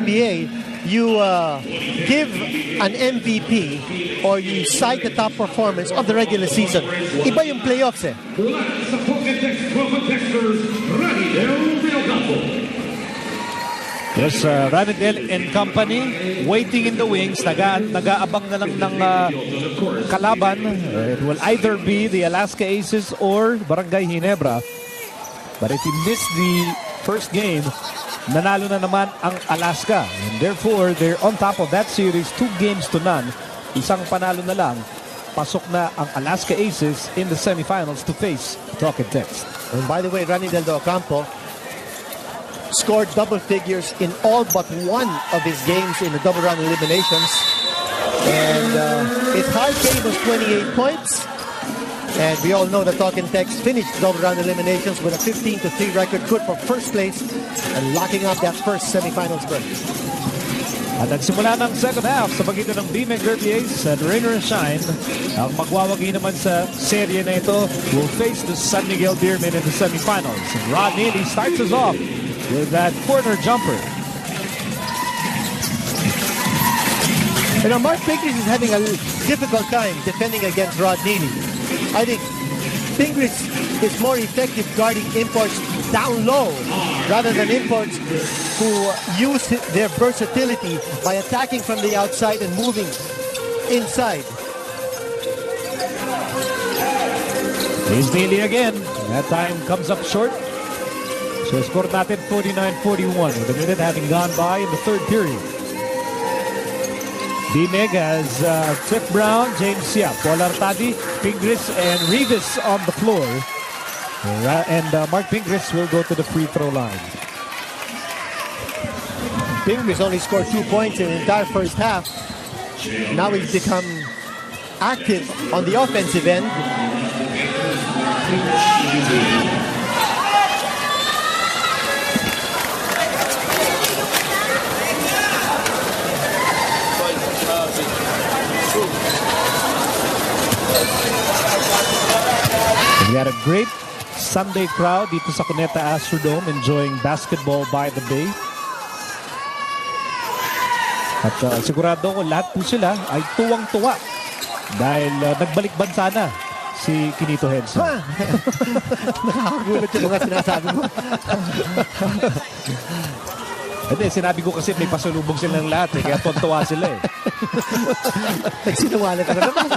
NBA, you give an MVP or you cite the top performance of the regular season. Iba yung playoffs eh. Yes, Ranidel and company waiting in the wings. Nag-aabang na lang ng kalaban. It will either be the Alaska Aces or Barangay Ginebra. But if you miss the first game, nanalo na naman ang Alaska. And therefore, they're on top of that series, 2-0. Isang panalo na lang. Pasok na ang Alaska Aces in the semifinals to face Talk and Text. And by the way, Ranidel do Ocampo scored double figures in all but one of his games in the double round eliminations. And his high game was 28 points. And we all know that Talk and Text finished double round eliminations with a 15-3 record, good for first place and locking up that first semifinals berth. At nagsimula ng second half sa pagitan ng Beam and Derby Ace at Rainer and Shine. Ang magwawagi naman sa serye na ito will face the San Miguel Deermen in the semifinals. And Rod Neely starts us off with that corner jumper. You know, Mark Pingris is having a difficult time defending against Rod Neely. I think Pingris is more effective guarding imports down low rather than imports who use their versatility by attacking from the outside and moving inside. Here's Neely again. That time comes up short. So score natin 49-41 with a minute having gone by in the third period. D-Meg has Cliff Brown, James Yap, Paul Artadi, Pingris, and Rivas on the floor. And Mark Pingris will go to the free throw line. Pingris only scored 2 points in the entire first half. Now he's become active on the offensive end. We had a great Sunday crowd dito sa Cuneta Astrodome enjoying basketball by the bay. At sigurado ko lahat po sila ay tuwang-tuwa dahil nagbalik bansa na si Kinito Henson. Nakakagulat yung mga sinasabi mo. Hindi, sinabi ko kasi may pasalubong silang lahat kaya tuwang-tuwa sila eh. Nagsinungaling ka na naman.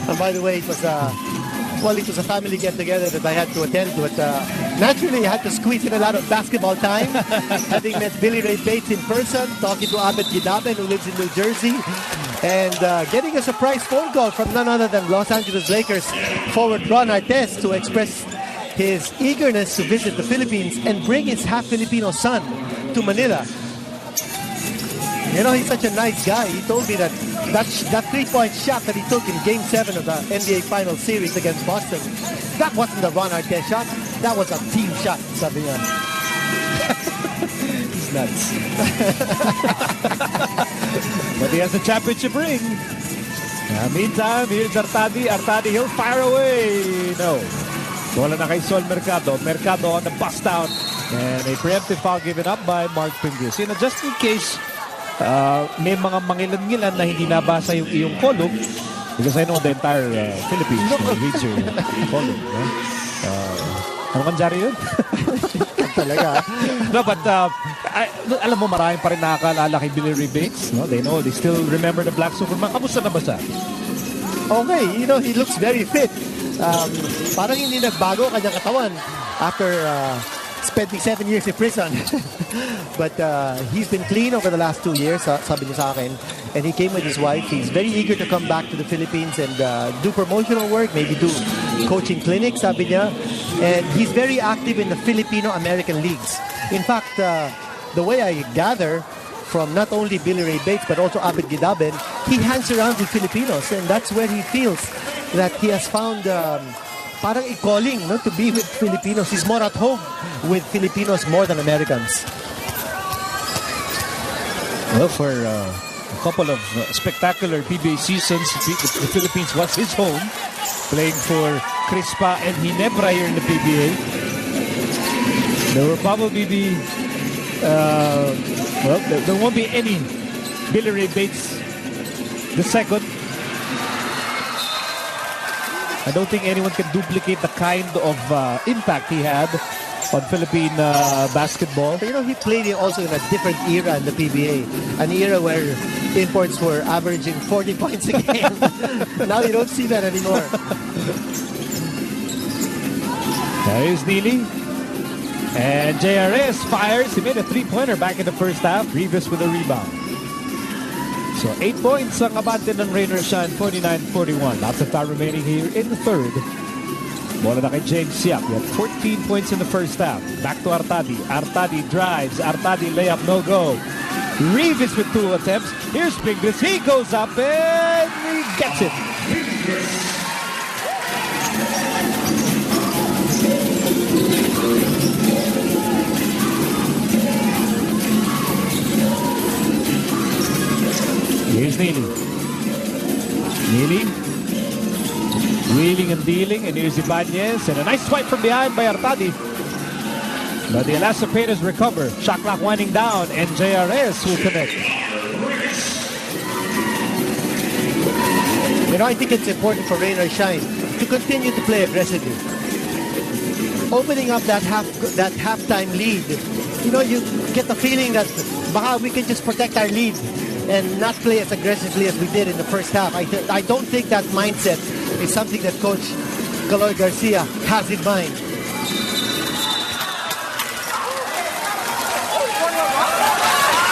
And by the way, it was a family get-together that I had to attend to. Naturally, I had to squeeze in a lot of basketball time, having met Billy Ray Bates in person, talking to Abed Gidaben, who lives in New Jersey, and getting a surprise phone call from none other than Los Angeles Lakers forward Ron Artest to express his eagerness to visit the Philippines and bring his half-Filipino son to Manila. You know, he's such a nice guy. He told me that three-point shot that he took in Game 7 of the NBA Finals Series against Boston, that wasn't a Ron Artest shot. That was a team shot, sabi niya. He's nuts. But he has a championship ring. Meantime, here's Artadi. Artadi, he'll fire away. No. Wala na kay Sol Mercado. Mercado on the bust out. And a preemptive foul given up by Mark Pingris. You know, just in case may mga mangilan-ngilan na hindi nabasa yung iyong column, because I know the entire Philippines reads your column. Ano kang jari yun? Talaga. No, but alam mo, maraming pa rin nakakaalala kay Billy Ray Bates. No? They still remember the Black Superman. Kamusta na ba siya? Okay, you know, he looks very fit. Parang hindi nagbago kanyang katawan after spending 7 years in prison. But he's been clean over the last 2 years, sabi niya sa akin. And he came with his wife. He's very eager to come back to the Philippines and do promotional work, maybe do coaching clinics, sabi niya. And he's very active in the Filipino-American leagues. In fact, the way I gather from not only Billy Ray Bates but also Abed Gidaben, he hangs around with Filipinos, and that's where he feels that he has found parang a calling, no, to be with Filipinos. He's more at home with Filipinos more than Americans. Well, for a couple of spectacular PBA seasons, the Philippines was his home, playing for Crispa and Ginebra here in the PBA. There will probably be Well, there won't be any Billy Ray Bates the second. I don't think anyone can duplicate the kind of impact he had on Philippine basketball. But, he played also in a different era in the PBA. An era where imports were averaging 40 points a game. Now you don't see that anymore. There is Neely. And JRS fires. He made a three-pointer back in the first half. Rivas with a rebound. So 8 points ang abante ng Rain or Shine, 49-41. Lots of time remaining here in the third. Bola na kay James Yap. He had 14 points in the first half. Back to Artadi. Artadi drives. Artadi layup, no go. Rivas with 2 attempts. Here's Pingris. He goes up and he gets it. Here's Neely. Neely. Wheeling and dealing. And here's Ibanez. And a nice swipe from behind by Artadi. But the Elasto Painters recover. Shot clock winding down. And JRS will connect. I think it's important for Rain or Shine to continue to play aggressively. Opening up that halftime lead. You get the feeling that we can just protect our lead and not play as aggressively as we did in the first half. I don't think that mindset is something that Coach Caloy Garcia has in mind.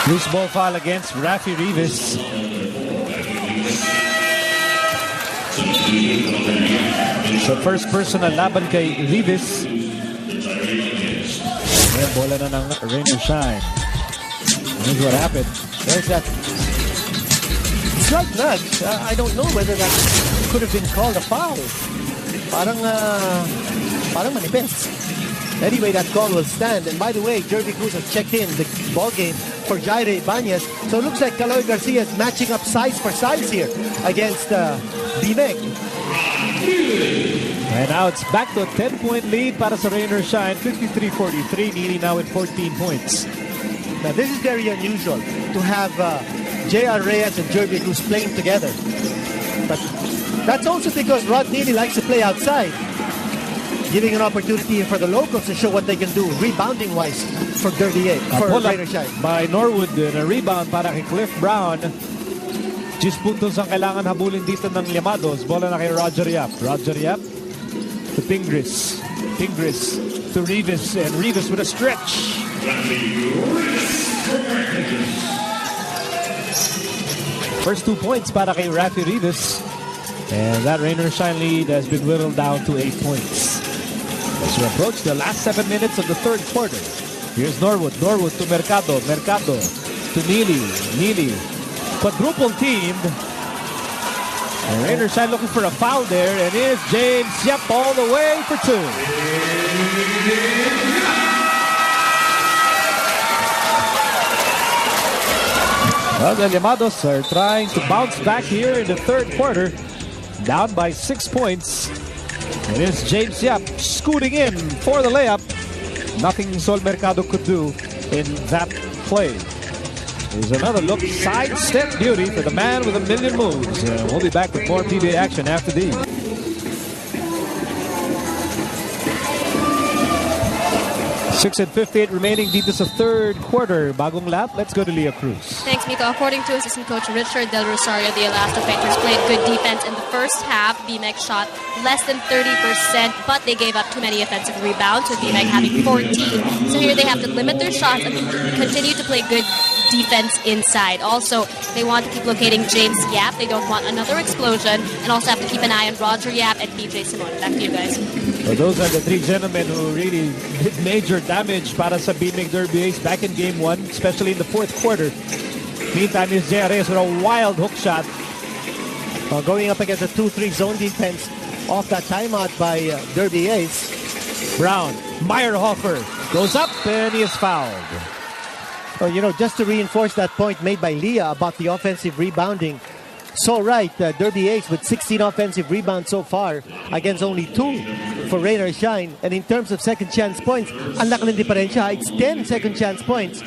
Loose ball foul against Rafi Rivas. So first personal laban kay Rivas. Ayan, bola na ng Rain or Shine. Here's what happened. There's that slight nudge. I don't know whether that could have been called a foul. Parang manifest. Anyway, that call will stand. And by the way, Jervy Cruz has checked in the ball game for Jaire Ibanez. So it looks like Caloy Garcia is matching up size for size here against Bimeg. And now it's back to a 10-point lead para sa Rain or Shine. 53-43. Neely now with 14 points. Now this is very unusual to have J.R. Reyes and Jervy Cruz playing together. But that's also because Rod Neely likes to play outside, giving an opportunity for the locals to show what they can do rebounding-wise for Rain or Shine. By Norwood, na rebound para kay Cliff Brown. 10 puntos ang kailangan habulin dito ng Llamados. Bola na kay Roger Yap. Roger Yap to Pingris. Pingris to Rivas. And Rivas with a stretch. First 2 points para kay Rafi Rivas. And that Rain or Shine lead has been whittled down to 8 points. As we approach the last 7 minutes of the third quarter. Here's Norwood. Norwood to Mercado. Mercado to Neely. Neely. Quadruple teamed. And Rain or Shine looking for a foul there. And here's James Yap all the way for 2. Well, the Llamados are trying to bounce back here in the third quarter. Down by 6 points. And it's James Yap scooting in for the layup. Nothing Sol Mercado could do in that play. Here's another look. Sidestep beauty for the man with a million moves. We'll be back with more PBA action after these. 6:58 remaining dito sa third quarter. Bagong lap. Let's go to Leah Cruz. Thanks, Miko. According to assistant coach Richard Del Rosario, the Elasto Painters played good defense in the first half. BMEG shot less than 30%, but they gave up too many offensive rebounds, with BMEG having 14. So here they have to limit their shots and continue to play good defense inside. Also, they want to keep locating James Yap. They don't want another explosion, and also have to keep an eye on Roger Yap and PJ Simon. Back to you guys. Well, those are the three gentlemen who really did major damage para sa BMEG Derby Ace back in game 1, especially in the fourth quarter. Meantime, is JRS with a wild hook shot. Going up against a 2-3 zone defense off that timeout by Derby Ace. Brown, Meyerhofer goes up and he is fouled. Well, just to reinforce that point made by Leah about the offensive rebounding, so right. Derby Ace with 16 offensive rebounds so far against only 2 for Rain or Shine. And in terms of second chance points, ang laki ng diferensya. It's 10 second chance points